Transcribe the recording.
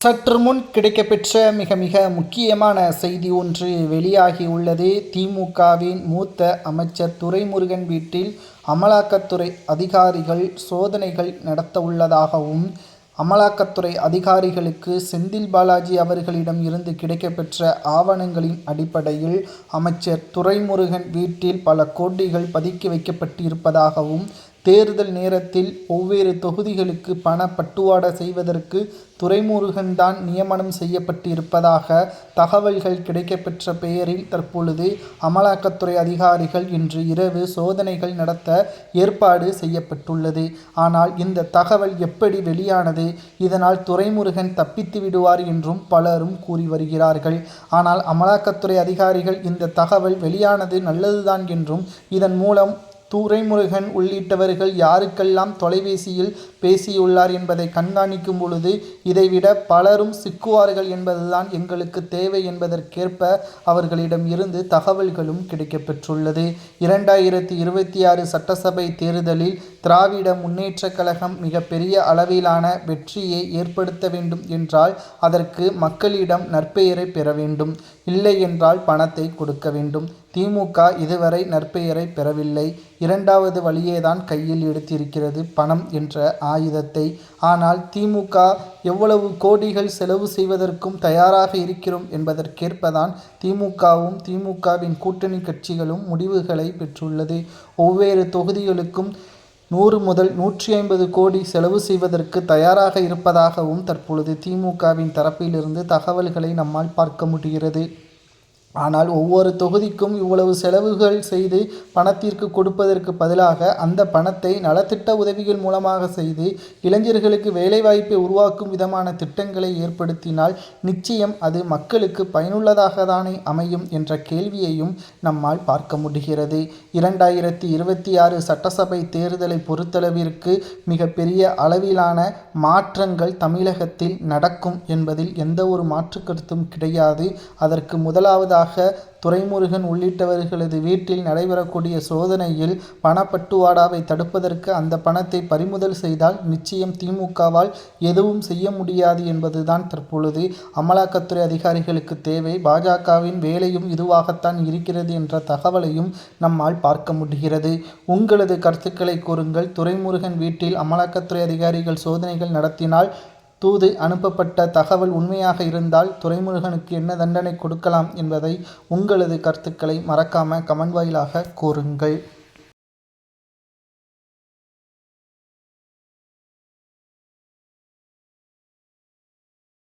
சற்று முன் கிடைக்கப்பெற்ற மிக மிக முக்கியமான செய்தி ஒன்று வெளியாகி உள்ளது. திமுகவின் மூத்த அமைச்சர் துரைமுருகன் வீட்டில் அமலாக்கத்துறை அதிகாரிகள் சோதனைகள் நடத்த உள்ளதாகவும், அமலாக்கத்துறை அதிகாரிகளுக்கு செந்தில் பாலாஜி அவர்களிடம் இருந்து கிடைக்கப்பெற்ற ஆவணங்களின் அடிப்படையில் அமைச்சர் துரைமுருகன் வீட்டில் பல கோடிகள் பதுக்கி வைக்கப்பட்டிருப்பதாகவும், தேர்தல் நேரத்தில் ஒவ்வொரு தொகுதிகளுக்கு பண பட்டுவாடா செய்வதற்கு துரைமுருகன் தான் நியமனம் செய்யப்பட்டிருப்பதாக தகவல்கள் கிடைக்கப்பெற்ற பெயரில் தற்பொழுது அமலாக்கத்துறை அதிகாரிகள் இன்று இரவு சோதனைகள் நடத்த ஏற்பாடு செய்யப்பட்டுள்ளது. ஆனால் இந்த தகவல் எப்படி வெளியானது? இதனால் துரைமுருகன் தப்பித்து விடுவார் என்றும் பலரும் கூறி வருகிறார்கள். ஆனால் அமலாக்கத்துறை அதிகாரிகள் இந்த தகவல் வெளியானது நல்லதுதான் என்றும், இதன் மூலம் துரைமுருகன் உள்ளிட்டவர்கள் யாருக்கெல்லாம் தொலைபேசியில் பேசியுள்ளார் என்பதை கண்காணிக்கும் பொழுது இதைவிட பலரும் சிக்குவார்கள் என்பதுதான் எங்களுக்கு தேவை என்பதற்கேற்ப அவர்களிடம் இருந்து தகவல்களும் கிடைக்கப்பெற்றுள்ளது. 2026 சட்டசபை தேர்தலில் திராவிட முன்னேற்ற கழகம் மிகப்பெரிய அளவிலான வெற்றியை ஏற்படுத்த வேண்டும் என்றால் அதற்கு மக்களிடம் நற்பெயரை பெற வேண்டும். இல்லை என்றால் பணத்தை கொடுக்க வேண்டும். திமுக இதுவரை நற்பெயரை பெறவில்லை. இரண்டாவது வழியேதான் கையில் எடுத்திருக்கிறது, பணம் என்ற ஆயுதத்தை. ஆனால் திமுக எவ்வளவு கோடிகள் செலவு செய்வதற்கும் தயாராக இருக்கிறோம் என்பதற்கேற்பதான் திமுகவும் திமுகவின் கூட்டணி கட்சிகளும் முடிவுகளை பெற்றுள்ளது. ஒவ்வொரு தொகுதிகளுக்கும் 100 முதல் 150 கோடி செலவு செய்வதற்கு தயாராக இருப்பதாகவும் தற்பொழுது திமுகவின் தரப்பிலிருந்து தகவல்களை நம்மால் பார்க்க முடிகிறது. ஆனால் ஒவ்வொரு தொகுதிக்கும் இவ்வளவு செலவுகள் செய்து பணத்திற்கு கொடுப்பதற்கு பதிலாக அந்த பணத்தை நலத்திட்ட உதவிகள் மூலமாக செய்து இளைஞர்களுக்கு வேலைவாய்ப்பை உருவாக்கும் விதமான திட்டங்களை ஏற்படுத்தினால் நிச்சயம் அது மக்களுக்கு பயனுள்ளதாக தானே அமையும் என்ற கேள்வியையும் நம்மால் பார்க்க முடிகிறது. 2026 சட்டசபை தேர்தலை பொறுத்தளவிற்கு மிகப்பெரிய அளவிலான மாற்றங்கள் தமிழகத்தில் நடக்கும் என்பதில் எந்த ஒரு மாற்று கருத்தும் கிடையாது. அதற்கு முதலாவதாக துரைமுருகன் உள்ளிட்டவர்களது வீட்டில் நடைபெறக்கூடிய சோதனையில் பணப்பட்டுவாடாவை தடுப்பதற்கு அந்த பணத்தை பறிமுதல் செய்தால் நிச்சயம் திமுகவால் எதுவும் செய்ய முடியாது என்பதுதான் தற்பொழுது அமலாக்கத்துறை அதிகாரிகளுக்கு தேவை. பாஜகவின் வேலையும் இதுவாகத்தான் இருக்கிறது என்ற தகவலையும் நம்மால் பார்க்க முடிகிறது. உங்களது கருத்துக்களை கூறுங்கள். துரைமுருகன் வீட்டில் அமலாக்கத்துறை அதிகாரிகள் சோதனைகள் நடத்தினால் தூது அனுப்பப்பட்ட தகவல் உண்மையாக இருந்தால் துரைமுருகனுக்கு என்ன தண்டனை கொடுக்கலாம் என்பதை உங்களது கருத்துக்களை மறக்காம கமெண்ட் வாயிலாக கூறுங்கள்.